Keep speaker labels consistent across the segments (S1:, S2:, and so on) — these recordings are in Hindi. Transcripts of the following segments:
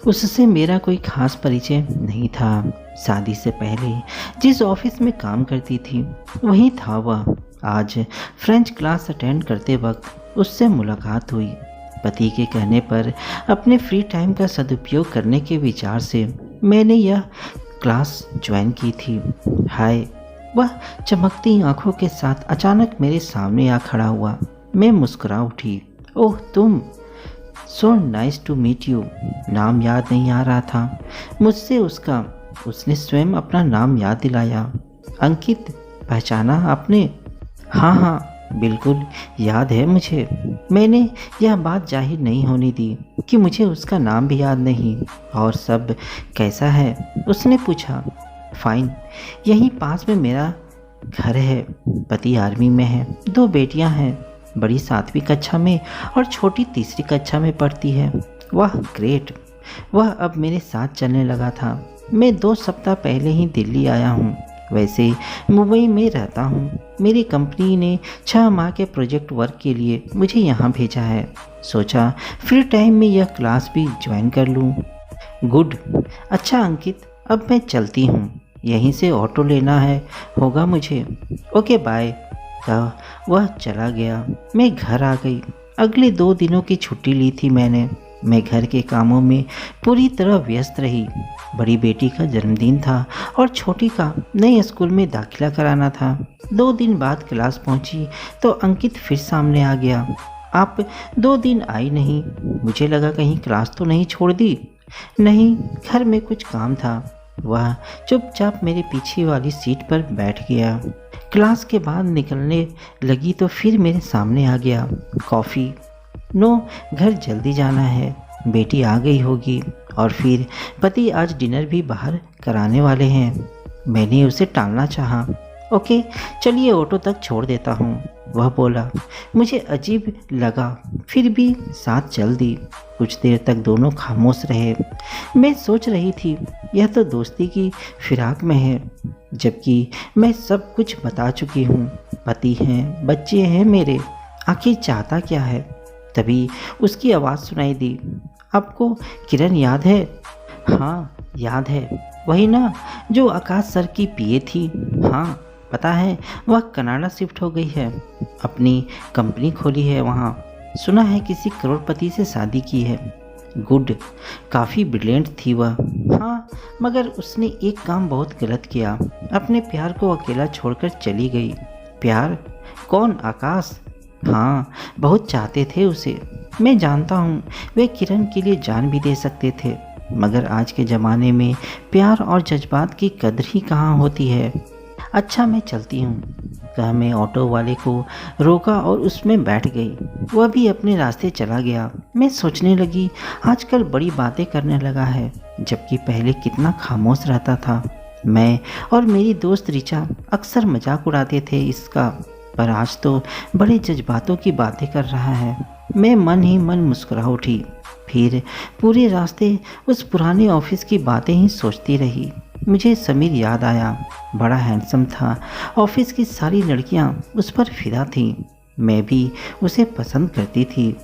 S1: उससे मेरा कोई खास परिचय नहीं था। शादी से पहले जिस ऑफिस में काम करती थी वही था वह। आज फ्रेंच क्लास अटेंड करते वक्त उससे मुलाकात हुई। पति के कहने पर अपने फ्री टाइम का सदुपयोग करने के विचार से मैंने यह क्लास ज्वाइन की थी। हाय, वह चमकती आंखों के साथ अचानक मेरे सामने आ खड़ा हुआ। मैं मुस्कुरा उठी। ओह तुम, so nice to meet you. नाम याद नहीं आ रहा था मुझसे उसका। उसने स्वयं अपना नाम याद दिलाया। अंकित, पहचाना आपने? हाँ हाँ, बिल्कुल याद है मुझे। मैंने यह बात जाहिर नहीं होने दी कि मुझे उसका नाम भी याद नहीं। और सब कैसा है, उसने पूछा। फाइन, यहीं पास में मेरा घर है। पति आर्मी में है, 2 बेटियां हैं। बड़ी 7वीं कक्षा में और छोटी 3री कक्षा में पढ़ती है। वाह ग्रेट। वह अब मेरे साथ चलने लगा था। मैं 2 सप्ताह पहले ही दिल्ली आया हूँ। वैसे मुंबई में रहता हूँ। मेरी कंपनी ने 6 माह के प्रोजेक्ट वर्क के लिए मुझे यहाँ भेजा है। सोचा फ्री टाइम में यह क्लास भी ज्वाइन कर लूँ। गुड। अच्छा अंकित, अब मैं चलती हूँ। यहीं से ऑटो लेना है होगा मुझे। Okay bye. वह चला गया। मैं घर आ गई। अगले 2 दिनों की छुट्टी ली थी मैंने। मैं घर के कामों में पूरी तरह व्यस्त रही। बड़ी बेटी का जन्मदिन था और छोटी का नए स्कूल में दाखिला कराना था। 2 दिन बाद क्लास पहुंची तो अंकित फिर सामने आ गया। आप 2 दिन आई नहीं। मुझे लगा कहीं क्लास तो नहीं छोड़ दी। नहीं, घर में कुछ काम था। वह चुपचाप मेरे पीछे वाली सीट पर बैठ गया। क्लास के बाद निकलने लगी तो फिर मेरे सामने आ गया। कॉफ़ी? नो, घर जल्दी जाना है। बेटी आ गई होगी और फिर पति आज डिनर भी बाहर कराने वाले हैं। मैंने उसे टालना चाहा। ओके, चलिए ऑटो तक छोड़ देता हूँ, वह बोला। मुझे अजीब लगा, फिर भी साथ चल दी। कुछ देर तक दोनों खामोश रहे। मैं सोच रही थी यह तो दोस्ती की फिराक में है, जबकि मैं सब कुछ बता चुकी हूँ। पति हैं, बच्चे हैं मेरे, आखिर चाहता क्या है। तभी उसकी आवाज़ सुनाई दी। आपको किरण याद है? हाँ याद है, वही ना जो आकाश सर की पीए थी। हाँ पता है, वह कनाडा शिफ्ट हो गई है। अपनी कंपनी खोली है वहाँ। सुना है किसी करोड़पति से शादी की है। गुड, काफ़ी ब्रिलियंट थी वह। हाँ, मगर उसने एक काम बहुत गलत किया। अपने प्यार को अकेला छोड़कर चली गई। प्यार? कौन? आकाश? हाँ, बहुत चाहते थे उसे। मैं जानता हूँ, वे किरण के लिए जान भी दे सकते थे, मगर आज के ज़माने में प्यार और जज्बात की कदर ही कहाँ होती है। अच्छा मैं चलती हूँ, कहा मैं ऑटो वाले को रोका और उसमें बैठ गई। वह भी अपने रास्ते चला गया। मैं सोचने लगी, आजकल बड़ी बातें करने लगा है, जबकि पहले कितना खामोश रहता था। मैं और मेरी दोस्त रिचा अक्सर मजाक उड़ाते थे इसका, पर आज तो बड़े जज्बातों की बातें कर रहा है। मैं मन ही मन मुस्कुरा उठी। फिर पूरे रास्ते उस पुराने ऑफिस की बातें ही सोचती रही। मुझे समीर याद आया। बड़ा हैंडसम था। ऑफिस की सारी लड़कियां उस पर फिदा थीं। मैं भी उसे पसंद करती थी,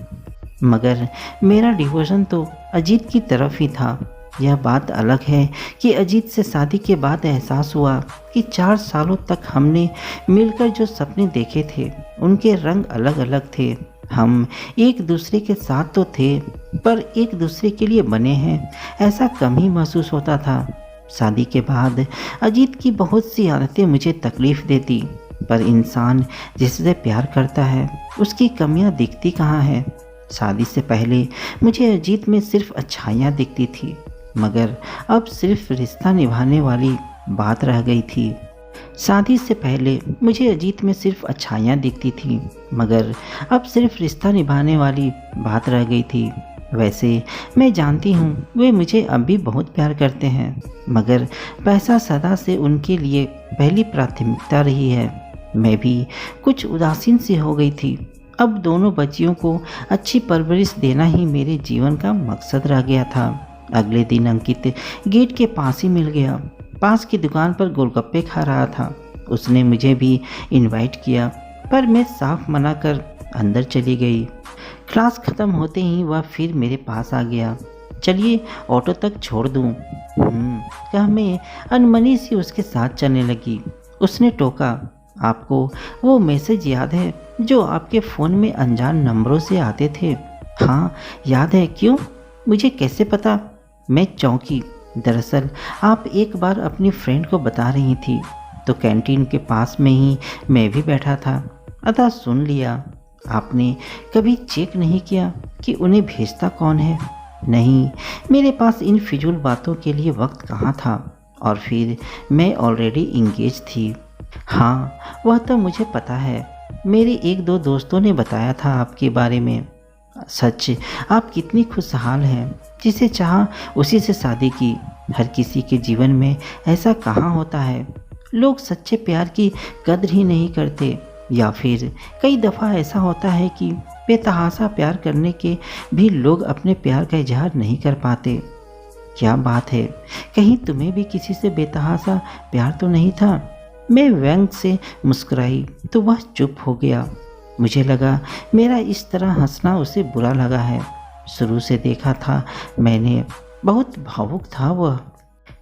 S1: मगर मेरा डिवोशन तो अजीत की तरफ ही था। यह बात अलग है कि अजीत से शादी के बाद एहसास हुआ कि 4 सालों तक हमने मिलकर जो सपने देखे थे उनके रंग अलग अलग थे। हम एक दूसरे के साथ तो थे, पर एक दूसरे के लिए बने हैं ऐसा कम ही महसूस होता था। शादी के बाद अजीत की बहुत सी आदतें मुझे तकलीफ़ देती, पर इंसान जिससे प्यार करता है उसकी कमियां दिखती कहाँ है। शादी से पहले मुझे अजीत में सिर्फ अच्छाइयाँ दिखती थी, मगर अब सिर्फ रिश्ता निभाने वाली बात रह गई थी। शादी से पहले मुझे अजीत में सिर्फ अच्छाइयाँ दिखती थी, मगर अब सिर्फ रिश्ता निभाने वाली बात रह गई थी। वैसे मैं जानती हूँ वे मुझे अब भी बहुत प्यार करते हैं, मगर पैसा सदा से उनके लिए पहली प्राथमिकता रही है। मैं भी कुछ उदासीन सी हो गई थी। अब दोनों बच्चियों को अच्छी परवरिश देना ही मेरे जीवन का मकसद रह गया था। अगले दिन अंकित गेट के पास ही मिल गया। पास की दुकान पर गोलगप्पे खा रहा था। उसने मुझे भी इनवाइट किया, पर मैं साफ मना कर अंदर चली गई। क्लास ख़त्म होते ही वह फिर मेरे पास आ गया। चलिए ऑटो तक छोड़ दूँ। कह मैं अनमनी सी उसके साथ चलने लगी। उसने टोका, आपको वो मैसेज याद है जो आपके फ़ोन में अनजान नंबरों से आते थे? हाँ याद है, क्यों? मुझे कैसे पता? मैं चौंकी। दरअसल आप एक बार अपनी फ्रेंड को बता रही थी तो कैंटीन के पास में ही मैं भी बैठा था, अतः सुन लिया। आपने कभी चेक नहीं किया कि उन्हें भेजता कौन है? नहीं, मेरे पास इन फिजूल बातों के लिए वक्त कहाँ था, और फिर मैं ऑलरेडी इंगेज थी। हाँ वह तो मुझे पता है, मेरे एक दो दोस्तों ने बताया था आपके बारे में। सच, आप कितनी खुशहाल हैं, जिसे चाहा उसी से शादी की। हर किसी के जीवन में ऐसा कहाँ होता है। लोग सच्चे प्यार की कद्र ही नहीं करते, या फिर कई दफ़ा ऐसा होता है कि बेतहासा प्यार करने के भी लोग अपने प्यार का इजहार नहीं कर पाते। क्या बात है, कहीं तुम्हें भी किसी से बेतहासा प्यार तो नहीं था? मैं व्यंग से मुस्कुराई तो वह चुप हो गया। मुझे लगा मेरा इस तरह हंसना उसे बुरा लगा है। शुरू से देखा था मैंने, बहुत भावुक था वह।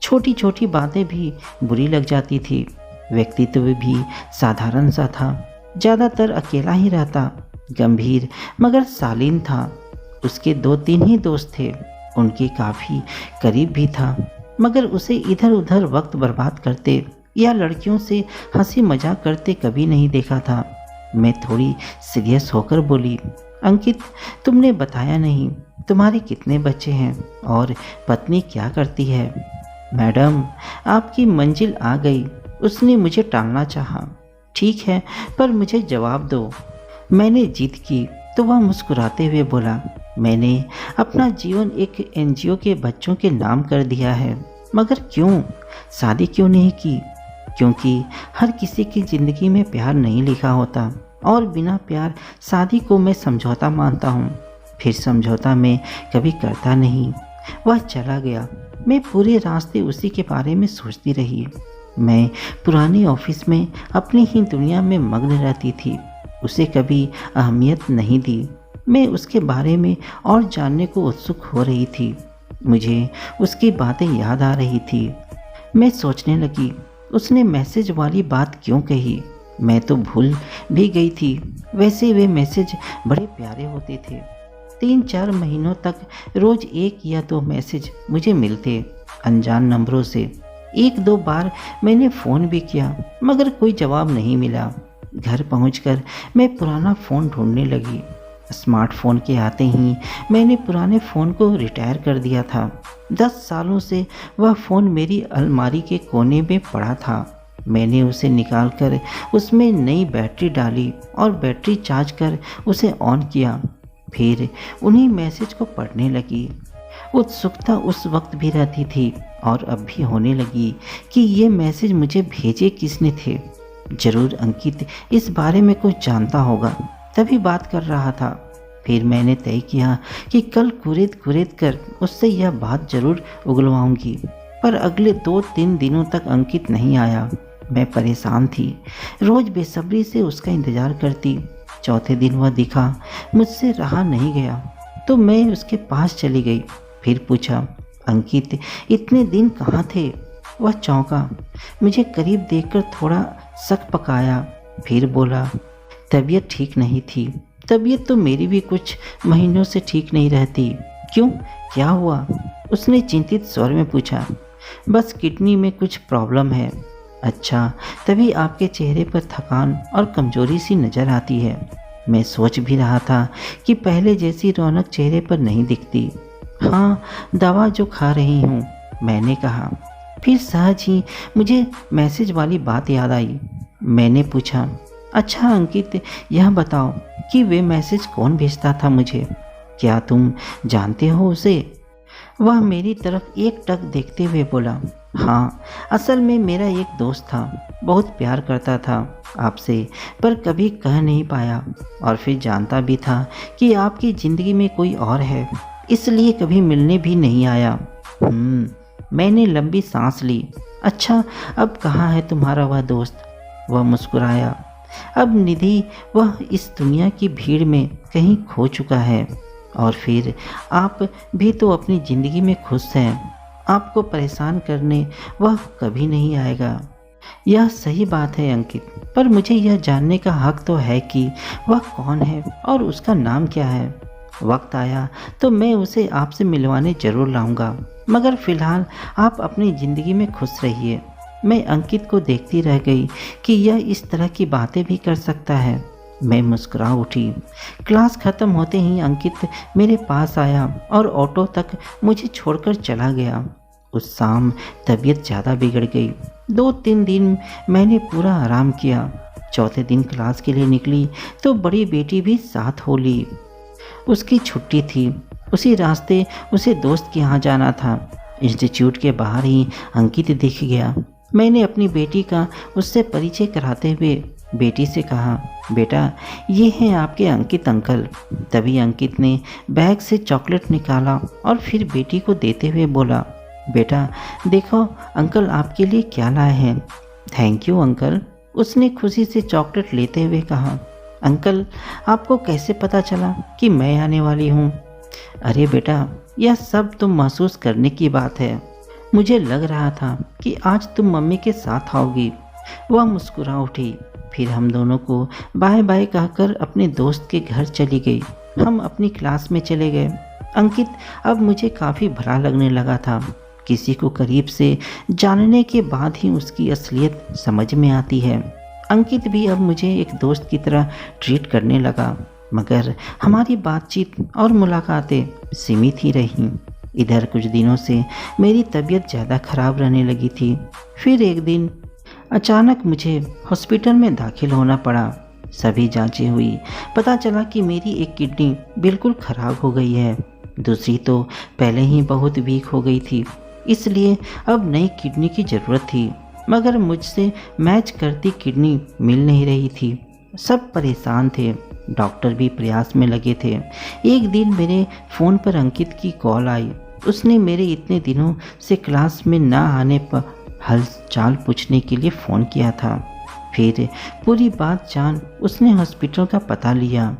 S1: छोटी छोटी बातें भी बुरी लग जाती थी। व्यक्तित्व भी साधारण सा था, ज़्यादातर अकेला ही रहता। गंभीर मगर शालीन था। उसके 2-3 ही दोस्त थे, उनके काफ़ी करीब भी था, मगर उसे इधर उधर वक्त बर्बाद करते या लड़कियों से हंसी मजाक करते कभी नहीं देखा था। मैं थोड़ी सीरियस होकर बोली, अंकित तुमने बताया नहीं, तुम्हारे कितने बच्चे हैं और पत्नी क्या करती है? मैडम आपकी मंजिल आ गई। उसने मुझे टालना चाहा। ठीक है, पर मुझे जवाब दो। मैंने जिद की तो वह मुस्कुराते हुए बोला, मैंने अपना जीवन एक एनजीओ के बच्चों के नाम कर दिया है। मगर क्यों? शादी क्यों नहीं की? क्योंकि हर किसी की ज़िंदगी में प्यार नहीं लिखा होता, और बिना प्यार शादी को मैं समझौता मानता हूँ। फिर समझौता मैं कभी करता नहीं। वह चला गया। मैं पूरे रास्ते उसी के बारे में सोचती रही। मैं पुराने ऑफिस में अपनी ही दुनिया में मग्न रहती थी, उसे कभी अहमियत नहीं दी। मैं उसके बारे में और जानने को उत्सुक हो रही थी। मुझे उसकी बातें याद आ रही थी। मैं सोचने लगी, उसने मैसेज वाली बात क्यों कही? मैं तो भूल भी गई थी। वैसे वे मैसेज बड़े प्यारे होते थे। 3-4 महीनों तक रोज़ 1 या 2 मैसेज मुझे मिलते, अनजान नंबरों से। 1-2 बार मैंने फ़ोन भी किया, मगर कोई जवाब नहीं मिला। घर पहुंचकर मैं पुराना फ़ोन ढूंढने लगी। स्मार्टफ़ोन के आते ही मैंने पुराने फ़ोन को रिटायर कर दिया था। 10 सालों से वह फ़ोन मेरी अलमारी के कोने में पड़ा था। मैंने उसे निकालकर उसमें नई बैटरी डाली और बैटरी चार्ज कर उसे ऑन किया। फिर उन्हीं मैसेज को पढ़ने लगी। उत्सुकता उस वक्त भी रहती थी और अब भी होने लगी कि ये मैसेज मुझे भेजे किसने थे। जरूर अंकित इस बारे में कुछ जानता होगा, तभी बात कर रहा था। फिर मैंने तय किया कि कल कुरेद कर उससे यह बात जरूर उगलवाऊंगी। पर अगले 2-3 दिनों तक अंकित नहीं आया। मैं परेशान थी, रोज़ बेसब्री से उसका इंतज़ार करती। चौथे दिन वह दिखा, मुझसे रहा नहीं गया तो मैं उसके पास चली गई। फिर पूछा, अंकित इतने दिन कहाँ थे? वह चौंका, मुझे करीब देखकर थोड़ा शक पकाया। फिर बोला, तबीयत ठीक नहीं थी। तबीयत तो मेरी भी कुछ महीनों से ठीक नहीं रहती। क्यों, क्या हुआ? उसने चिंतित स्वर में पूछा। बस किडनी में कुछ प्रॉब्लम है। अच्छा, तभी आपके चेहरे पर थकान और कमजोरी सी नज़र आती है। मैं सोच भी रहा था कि पहले जैसी रौनक चेहरे पर नहीं दिखती। हाँ, दवा जो खा रही हूँ, मैंने कहा। फिर सहज ही मुझे मैसेज वाली बात याद आई। मैंने पूछा, अच्छा अंकित, यह बताओ कि वे मैसेज कौन भेजता था मुझे? क्या तुम जानते हो उसे? वह मेरी तरफ एकटक देखते हुए बोला, हाँ, असल में मेरा एक दोस्त था, बहुत प्यार करता था आपसे, पर कभी कह नहीं पाया। और फिर जानता भी था कि आपकी ज़िंदगी में कोई और है, इसलिए कभी मिलने भी नहीं आया। मैंने लंबी सांस ली। अच्छा, अब कहाँ है तुम्हारा वह दोस्त? वह मुस्कुराया। अब निधि, वह इस दुनिया की भीड़ में कहीं खो चुका है और फिर आप भी तो अपनी ज़िंदगी में खुश हैं। आपको परेशान करने वह कभी नहीं आएगा। यह सही बात है अंकित, पर मुझे यह जानने का हक तो है कि वह कौन है और उसका नाम क्या है। वक्त आया तो मैं उसे आपसे मिलवाने जरूर लाऊंगा, मगर फिलहाल आप अपनी ज़िंदगी में खुश रहिए। मैं अंकित को देखती रह गई कि यह इस तरह की बातें भी कर सकता है। मैं मुस्कुरा उठी। क्लास ख़त्म होते ही अंकित मेरे पास आया और ऑटो तक मुझे छोड़कर चला गया। उस शाम तबीयत ज़्यादा बिगड़ गई। 2-3 दिन मैंने पूरा आराम किया। चौथे दिन क्लास के लिए निकली तो बड़ी बेटी भी साथ हो ली। उसकी छुट्टी थी। उसी रास्ते उसे दोस्त के यहाँ जाना था। इंस्टीट्यूट के बाहर ही अंकित दिख गया। मैंने अपनी बेटी का उससे परिचय कराते हुए बेटी से कहा, बेटा ये हैं आपके अंकित अंकल। तभी अंकित ने बैग से चॉकलेट निकाला और फिर बेटी को देते हुए बोला, बेटा देखो अंकल आपके लिए क्या लाए हैं। थैंक यू अंकल, उसने खुशी से चॉकलेट लेते हुए कहा। अंकल आपको कैसे पता चला कि मैं आने वाली हूँ? अरे बेटा यह सब तुम महसूस करने की बात है। मुझे लग रहा था कि आज तुम मम्मी के साथ आओगी। वह मुस्कुरा उठी। फिर हम दोनों को बाय बाय कहकर अपने दोस्त के घर चली गई। हम अपनी क्लास में चले गए। अंकित अब मुझे काफ़ी भला लगने लगा था। किसी को करीब से जानने के बाद ही उसकी असलियत समझ में आती है। अंकित भी अब मुझे एक दोस्त की तरह ट्रीट करने लगा, मगर हमारी बातचीत और मुलाकातें सीमित ही रहीं। इधर कुछ दिनों से मेरी तबीयत ज़्यादा खराब रहने लगी थी। फिर एक दिन अचानक मुझे हॉस्पिटल में दाखिल होना पड़ा। सभी जांचें हुई। पता चला कि मेरी एक किडनी बिल्कुल ख़राब हो गई है। दूसरी तो पहले ही बहुत वीक हो गई थी, इसलिए अब नई किडनी की ज़रूरत थी, मगर मुझसे मैच करती किडनी मिल नहीं रही थी। सब परेशान थे। डॉक्टर भी प्रयास में लगे थे। एक दिन मेरे फ़ोन पर अंकित की कॉल आई। उसने मेरे इतने दिनों से क्लास में ना आने पर हाल चाल पूछने के लिए फ़ोन किया था। फिर पूरी बात जान उसने हॉस्पिटल का पता लिया।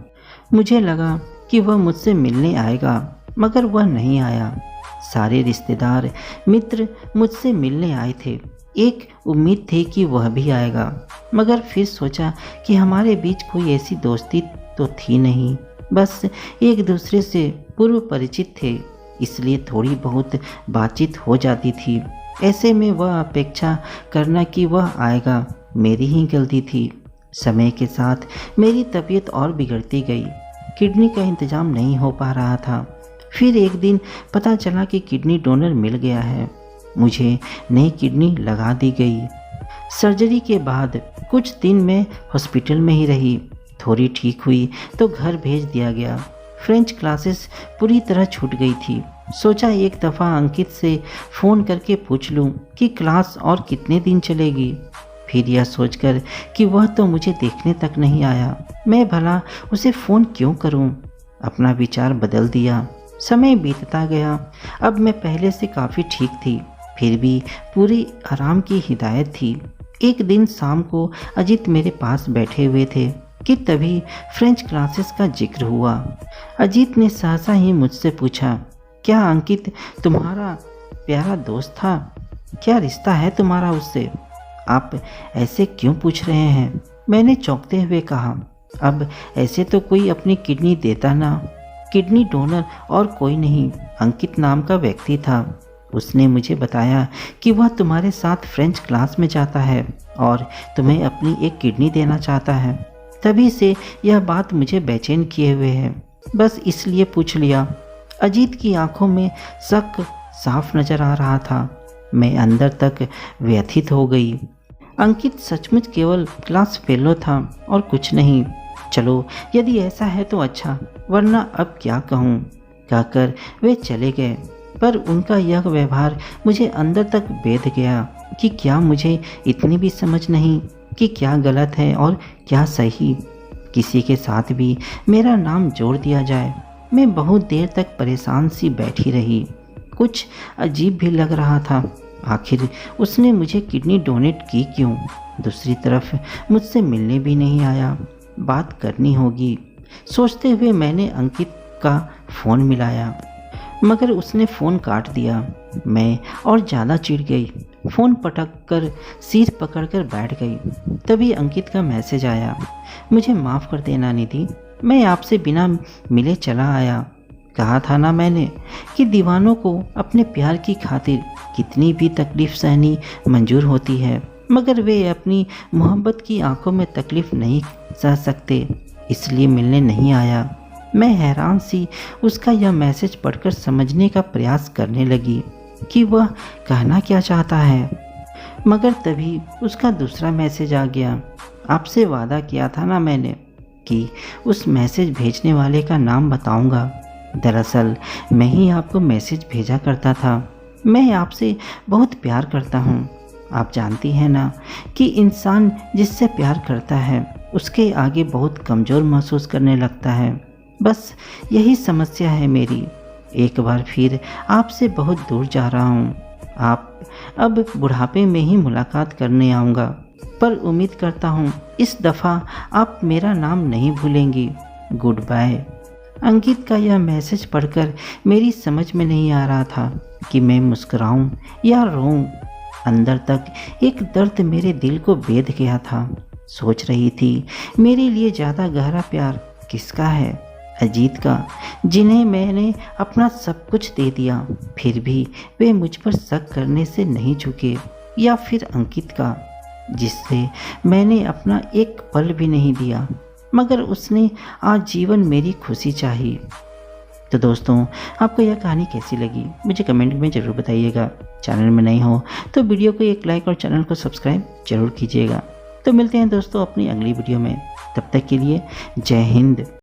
S1: मुझे लगा कि वह मुझसे मिलने आएगा, मगर वह नहीं आया। सारे रिश्तेदार मित्र मुझसे मिलने आए थे। एक उम्मीद थी कि वह भी आएगा, मगर फिर सोचा कि हमारे बीच कोई ऐसी दोस्ती तो थी नहीं, बस एक दूसरे से पूर्व परिचित थे, इसलिए थोड़ी बहुत बातचीत हो जाती थी। ऐसे में वह अपेक्षा करना कि वह आएगा मेरी ही गलती थी। समय के साथ मेरी तबीयत और बिगड़ती गई। किडनी का इंतज़ाम नहीं हो पा रहा था। फिर एक दिन पता चला कि किडनी डोनर मिल गया है। मुझे नई किडनी लगा दी गई। सर्जरी के बाद कुछ दिन मैं हॉस्पिटल में ही रही। थोड़ी ठीक हुई तो घर भेज दिया गया। फ्रेंच क्लासेस पूरी तरह छूट गई थी। सोचा एक दफ़ा अंकित से फ़ोन करके पूछ लूँ कि क्लास और कितने दिन चलेगी। फिर यह सोचकर कि वह तो मुझे देखने तक नहीं आया, मैं भला उसे फ़ोन क्यों करूँ। अपना विचार बदल दिया। समय बीतता गया। अब मैं पहले से काफ़ी ठीक थी, फिर भी पूरी आराम की हिदायत थी। एक दिन शाम को अजीत मेरे पास बैठे हुए थे कि तभी फ्रेंच क्लासेस का जिक्र हुआ। अजीत ने सहसा ही मुझसे पूछा, क्या अंकित तुम्हारा प्यारा दोस्त था? क्या रिश्ता है तुम्हारा उससे? आप ऐसे क्यों पूछ रहे हैं? मैंने चौंकते हुए कहा, अब ऐसे तो कोई अपनी किडनी देता ना। किडनी डोनर और कोई नहीं, अंकित नाम का व्यक्ति था। उसने मुझे बताया कि वह तुम्हारे साथ फ्रेंच क्लास में जाता है और तुम्हें अपनी एक किडनी देना चाहता है। तभी से यह बात मुझे बेचैन किए हुए है, बस इसलिए पूछ लिया। अजीत की आंखों में शक साफ नजर आ रहा था। मैं अंदर तक व्यथित हो गई। अंकित सचमुच केवल क्लास फेलो था और कुछ नहीं। चलो यदि ऐसा है तो अच्छा, वरना अब क्या कहूँ, कहकर वे चले गए। पर उनका यह व्यवहार मुझे अंदर तक बेध गया कि क्या मुझे इतनी भी समझ नहीं कि क्या गलत है और क्या सही। किसी के साथ भी मेरा नाम जोड़ दिया जाए। मैं बहुत देर तक परेशान सी बैठी रही। कुछ अजीब भी लग रहा था। आखिर उसने मुझे किडनी डोनेट की क्यों? दूसरी तरफ मुझसे मिलने भी नहीं आया। बात करनी होगी। सोचते हुए मैंने अंकित का फ़ोन मिलाया, मगर उसने फ़ोन काट दिया। मैं और ज़्यादा चिढ़ गई, फ़ोन पटक कर सिर पकड़कर बैठ गई। तभी अंकित का मैसेज आया, मुझे माफ़ कर देना निधि, मैं आपसे बिना मिले चला आया। कहा था ना मैंने कि दीवानों को अपने प्यार की खातिर कितनी भी तकलीफ़ सहनी मंजूर होती है, मगर वे अपनी मोहब्बत की आंखों में तकलीफ़ नहीं सह सकते, इसलिए मिलने नहीं आया। मैं हैरान सी उसका यह मैसेज पढ़कर समझने का प्रयास करने लगी कि वह कहना क्या चाहता है, मगर तभी उसका दूसरा मैसेज आ गया। आपसे वादा किया था ना मैंने कि उस मैसेज भेजने वाले का नाम बताऊंगा। दरअसल मैं ही आपको मैसेज भेजा करता था। मैं आपसे बहुत प्यार करता हूँ। आप जानती हैं ना कि इंसान जिससे प्यार करता है उसके आगे बहुत कमज़ोर महसूस करने लगता है। बस यही समस्या है मेरी। एक बार फिर आपसे बहुत दूर जा रहा हूँ। आप अब बुढ़ापे में ही मुलाकात करने आऊँगा, पर उम्मीद करता हूँ इस दफ़ा आप मेरा नाम नहीं भूलेंगी। Good bye. अंकित का यह मैसेज पढ़कर मेरी समझ में नहीं आ रहा था कि मैं मुस्कुराऊं या रोऊं। अंदर तक एक दर्द मेरे दिल को बेध गया था। सोच रही थी मेरे लिए ज़्यादा गहरा प्यार किसका है, अजीत का, जिन्हें मैंने अपना सब कुछ दे दिया फिर भी वे मुझ पर शक करने से नहीं झुके, या फिर अंकित का, जिससे मैंने अपना एक पल भी नहीं दिया मगर उसने आजीवन मेरी खुशी चाही। तो दोस्तों, आपको यह कहानी कैसी लगी मुझे कमेंट में ज़रूर बताइएगा। चैनल में नए हो तो वीडियो को एक लाइक और चैनल को सब्सक्राइब जरूर कीजिएगा। तो मिलते हैं दोस्तों अपनी अगली वीडियो में, तब तक के लिए जय हिंद।